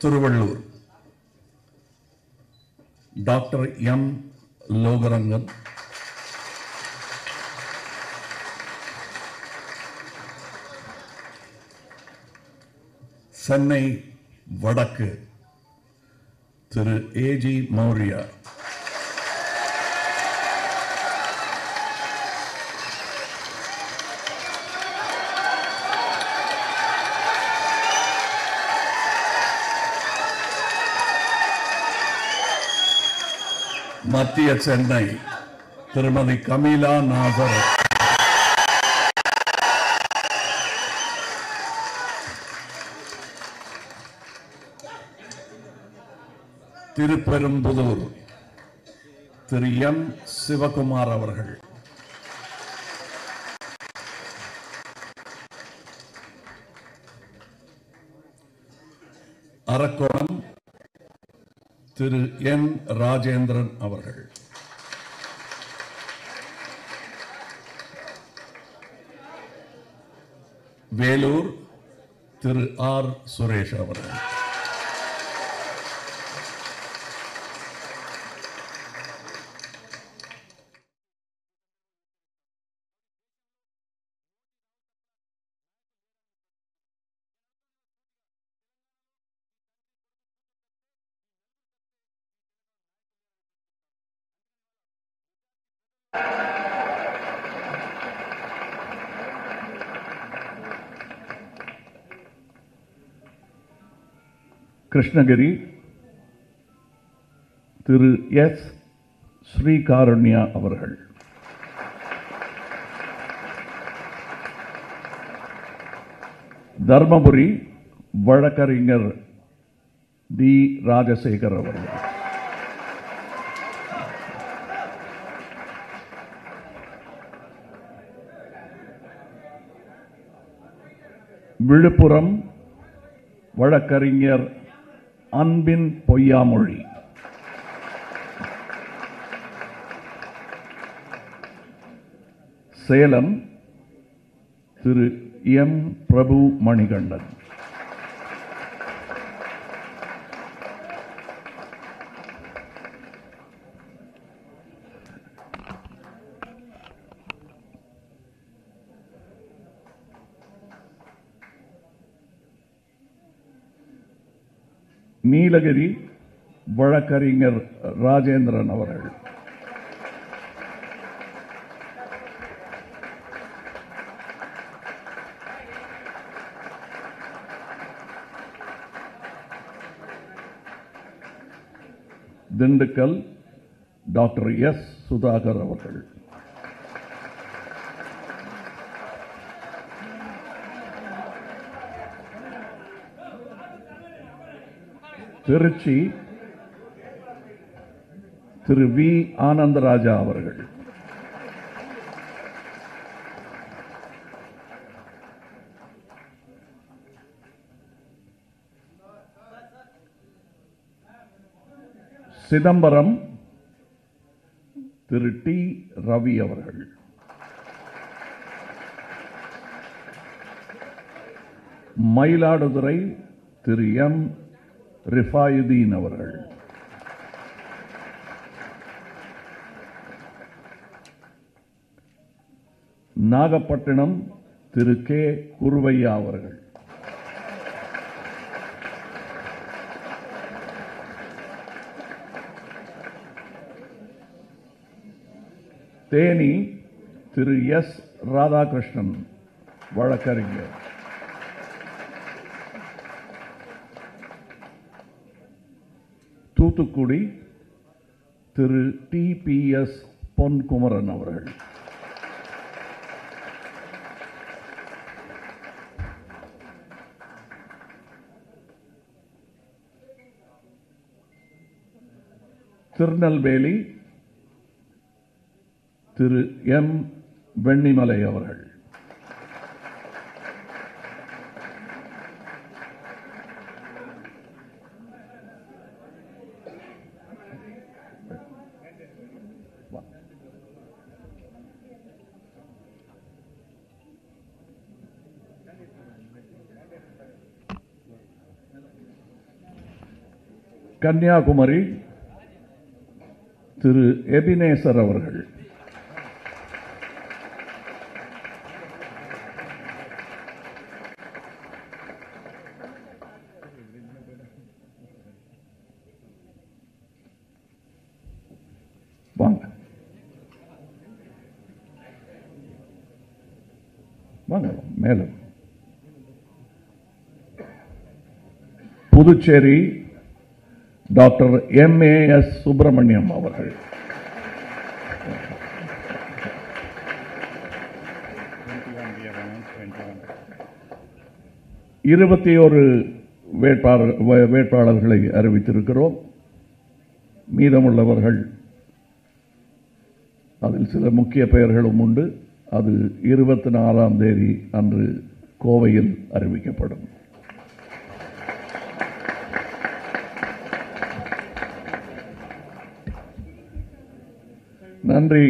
Tiruvallur doctor M Logarangan, Chennai வடக்கு திரு AG Maurya, மத்திய சென்னை திருமதி கமீலா நாசர், திருப்பெரும்புதூர் திரு எம் சிவகுமார் அவர்கள், அரக்கோணம் திரு என் ராஜேந்திரன் அவர்கள், வேலூர் திரு ஆர் சுரேஷ் அவர்கள், கிருஷ்ணகிரி திரு எஸ் ஸ்ரீகாருண்யா அவர்கள், தர்மபுரி வழக்கறிஞர் டி ராஜசேகர் அவர்கள், விழுப்புரம் வழக்கறிஞர் அன்பின் பொய்யாமொழி, சேலம் திரு எம் பிரபு மணிகண்டன், நீலகிரி வழக்கறிஞர் ராஜேந்திரன் அவர்கள், திண்டுக்கல் டாக்டர் எஸ் சுதாகர் அவர்கள், திருச்சி திரு வி ஆனந்தராஜா அவர்கள், சிதம்பரம் திரு டி ரவி அவர்கள், மயிலாடுதுறை திரு எம் ரிஃபாயுதீன் அவர்கள், நாகப்பட்டினம் திரு கே குருவையா அவர்கள், தேனி திரு எஸ் ராதாகிருஷ்ணன் வழக்கறிஞர், தூத்துக்குடி திரு டி பி எஸ் பொன்குமரன் அவர்கள், திருநெல்வேலி திரு எம் வெண்ணிமலை அவர்கள், கன்னியாகுமரி திரு எபினேசர் அவர்கள், வாங்க வாங்க மேலும். புதுச்சேரி டாக்டர் MAS சுப்பிரமணியம் அவர்கள், இருபத்தி வேட்பாளர்களை அறிவித்திருக்கிறோம். மீதமுள்ளவர்கள், அதில் சில முக்கிய பெயர்களும் உண்டு. அது 24ஆம் தேதி அன்று கோவையில் அறிவிக்கப்படும். நன்றி.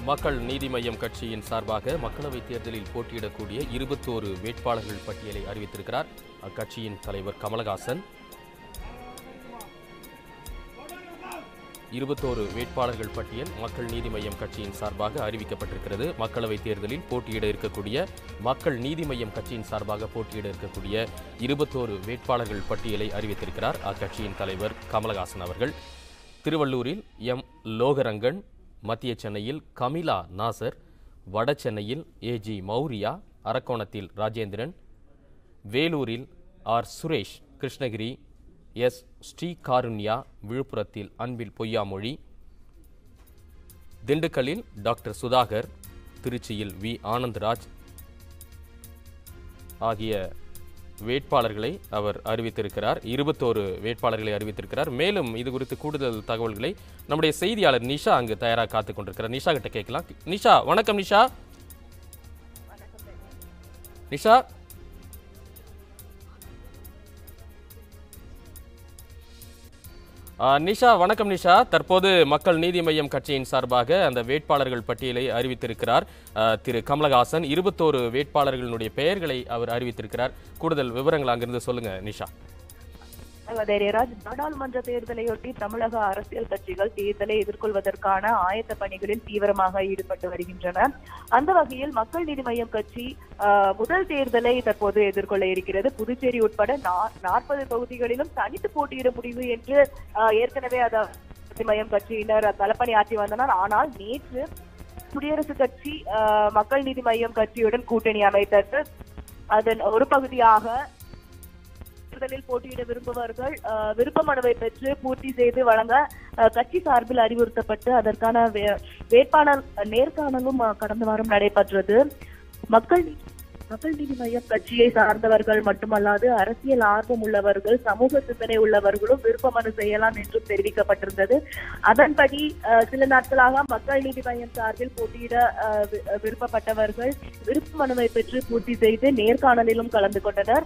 மக்கள் நீதி மய்யம் கட்சியின் சார்பாக மக்களவைத் தேர்தலில் போட்டியிடக்கூடிய 21 வேட்பாளர்கள் பட்டியலை அறிவித்திருக்கிறார் அக்கட்சியின் தலைவர் கமலஹாசன். 21 வேட்பாளர்கள் பட்டியல் மக்கள் நீதி மய்யம் கட்சியின் சார்பாக அறிவிக்கப்பட்டிருக்கிறது. மக்களவைத் தேர்தலில் போட்டியிட இருக்கக்கூடிய மக்கள் நீதி மய்யம் கட்சியின் சார்பாக போட்டியிட இருக்கக்கூடிய 21 வேட்பாளர்கள் பட்டியலை அறிவித்திருக்கிறார் அக்கட்சியின் தலைவர் கமலஹாசன் அவர்கள். திருவள்ளூரில் லோகரங்கன், மத்திய சென்னையில் கமிலா நாசர், வட சென்னையில் AG மௌரியா, அரக்கோணத்தில் ராஜேந்திரன், வேலூரில் சுரேஷ், கிருஷ்ணகிரி ஸ்ரீகாருண்யா, விழுப்புரத்தில் அன்பில் பொய்யாமொழி, திண்டுக்கல்லில் டாக்டர் சுதாகர், திருச்சியில் ஆனந்த்ராஜ் ஆகிய வேட்பாளர்களை அவர் அறிவித்திருக்கிறார். 21 வேட்பாளர்களை அறிவித்திருக்கிறார். மேலும் இது குறித்து கூடுதல் தகவல்களை நம்முடைய செய்தியாளர் நிஷா அங்கு தயாராக காத்துக் கொண்டிருக்கிறார். நிஷா கிட்ட கேட்கலாம். நிஷா, வணக்கம். நிஷா நிஷா நிஷா வணக்கம். நிஷா, தற்போது மக்கள் நீதி மய்யம் கட்சியின் சார்பாக அந்த வேட்பாளர்கள் பட்டியலை அறிவித்திருக்கிறார் திரு கமலஹாசன். 21 வேட்பாளர்களுடைய பெயர்களை அவர் அறிவித்திருக்கிறார். கூடுதல் விவரங்கள் அங்கிருந்து சொல்லுங்க நிஷா. நாடாளுமன்ற தேர்தலையொட்டி தமிழக அரசியல் கட்சிகள் தேர்தலை எதிர்கொள்வதற்கான ஆயத்த பணிகளில் தீவிரமாக ஈடுபட்டு வருகின்றன. அந்த வகையில் மக்கள் நீதி மய்யம் கட்சி முதல் தேர்தலை தற்போது எதிர்கொள்ள இருக்கிறது. புதுச்சேரி உட்பட 40 தொகுதிகளிலும் தனித்து போட்டியிட முடிவு என்று ஏற்கனவே மையம் கட்சியினர் களப்பணி ஆற்றி வந்தனர். ஆனால் நேற்று குடியரசுக் கட்சி மக்கள் நீதி மய்யம் கட்சியுடன் கூட்டணி அமைத்தது. அதன் ஒரு பகுதியாக தேர்தலில் போட்டியிட விரும்புபவர்கள் விருப்ப மனுவை பெற்று பூர்த்தி செய்து வழங்க கட்சி சார்பில் அறிவுறுத்தப்பட்டு அதற்கான வேட்பாளர் நேர்காணலும் கடந்த வாரம் நடைபெற்றது. மக்கள் நீதி மய்யம் கட்சியை சார்ந்தவர்கள் மட்டுமல்லாது அரசியல் ஆர்வம் உள்ளவர்கள், சமூக சிந்தனை உள்ளவர்களும் விருப்ப மனு செய்யலாம் என்றும் தெரிவிக்கப்பட்டிருந்தது. அதன்படி சில நாட்களாக மக்கள் நீதி மய்யம் சார்பில் போட்டியிட விருப்பப்பட்டவர்கள் விருப்ப மனுவை பெற்று பூர்த்தி செய்து நேர்காணலிலும் கலந்து கொண்டனர்.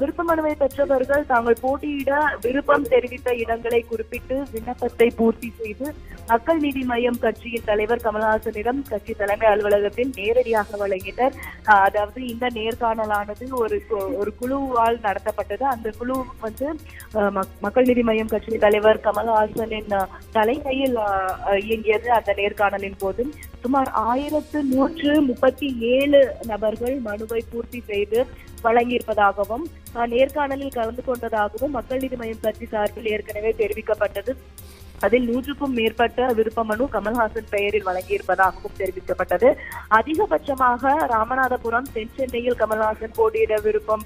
விருப்ப மனுவை பெற்றவர்கள் தாங்கள் போட்டியிட விருப்பம் தெரிவித்த இடங்களை குறிப்பிட்டு விண்ணப்பத்தை பூர்த்தி செய்து மக்கள் நீதி மய்யம் கட்சியின் தலைவர் கமல்ஹாசனிடம் கட்சி தலைமை அலுவலகத்தில் நேரடியாக வழங்கினர். அதாவது இந்த நேர்காணலானது ஒரு குழுவால் நடத்தப்பட்டது. அந்த குழு மக்கள் நீதி மய்யம் கட்சியின் தலைவர் கமல்ஹாசனின் தலைமையில் இயங்கியது. அந்த நேர்காணலின் போது சுமார் 1137 நபர்கள் மனுவை பூர்த்தி செய்து வழங்கியிருப்பதாகவும் நேர்காணலில் கலந்து கொண்டதாகவும் மக்கள் நீதி மய்யம் கட்சி சார்பில் ஏற்கனவே தெரிவிக்கப்பட்டது. அதில் 100க்கும் மேற்பட்ட விருப்ப மனு கமல்ஹாசன் பெயரில் வழங்கியிருப்பதாகவும் தெரிவிக்கப்பட்டது. அதிகபட்சமாக ராமநாதபுரம், தென் சென்னையில் கமல்ஹாசன் போட்டியிட விருப்பம்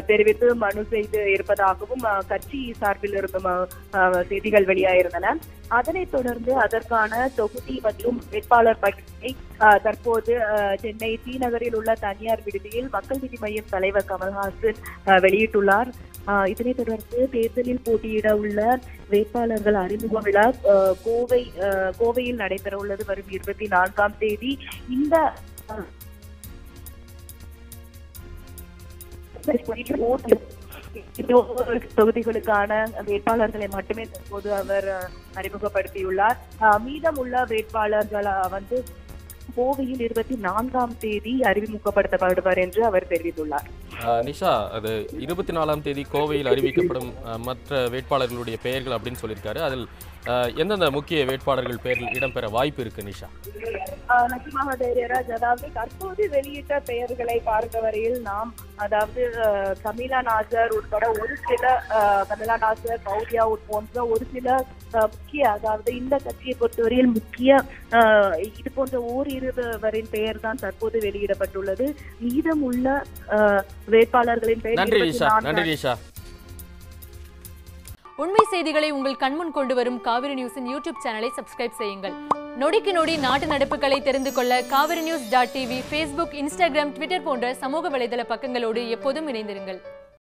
தெரிவித்து மனு செய்து இருப்பதாகவும் கட்சி சார்பில் இருந்தும் செய்திகள் வெளியாயிருந்தன. அதனைத் தொடர்ந்து அதற்கான தொகுதி மற்றும் வேட்பாளர் பட்டியலை தற்போது சென்னை டி நகரில் உள்ள தனியார் விடுதியில் மக்கள் நீதி மய்யம் தலைவர் கமல்ஹாசன் வெளியிட்டுள்ளார். இதனைத் தொடர்ந்து தேர்தலில் போட்டியிட உள்ள வேட்பாளர்கள் அறிமுக விழா கோவையில் நடைபெற உள்ளது. வரும் 24ஆம் தேதி இந்த தொகுதிகளுக்கான வேட்பாளர்களை மட்டுமே தற்போது அவர் அறிமுகப்படுத்தியுள்ளார். மீதமுள்ள வேட்பாளர்கள் கோவையில் 24ஆம் தேதி அறிமுகப்படுத்தப்படுவார் என்று அவர் தெரிவித்துள்ளார். நிஷா, அது 24ஆம் தேதி கோவையில் அறிவிக்கப்படும் மற்ற வேட்பாளர்களுடைய பெயர்கள் அப்படின்னு சொல்லியிருக்காரு. அதில் எந்தெந்த முக்கிய வேட்பாளர்கள் பெயர்கள் இடம்பெற வாய்ப்பு இருக்கு நிஷா? நிச்சயமாக தைரியராஜ், அதாவது தற்போது வெளியிட்ட பெயர்களை பார்த்தவரையில் நாம் கமிலா நாசர் உட்பட ஒரு சில கமிலா நாசர், பௌரியா போன்ற ஒரு சில முக்கிய, அதாவது இந்த கட்சியை பொறுத்தவரையில் முக்கிய இது போன்ற ஓரிருவரின் பெயர் தான் தற்போது வெளியிடப்பட்டுள்ளது. மீதமுள்ள வேட்பாளர்களின் பெயர். நன்றி நிஷா. உண்மை செய்திகளை உங்கள் கண்முன் கொண்டு வரும் காவிரி நியூஸின் யூடியூப் சேனலை சப்ஸ்கிரைப் செய்யுங்கள். நொடிக்கு நொடி நாட்டு நடப்புகளை தெரிந்து கொள்ள kaverinews.tv, Facebook, Instagram, Twitter போன்ற சமூக வலைதள பக்கங்களோடு எப்போதும் இணைந்திருங்கள்.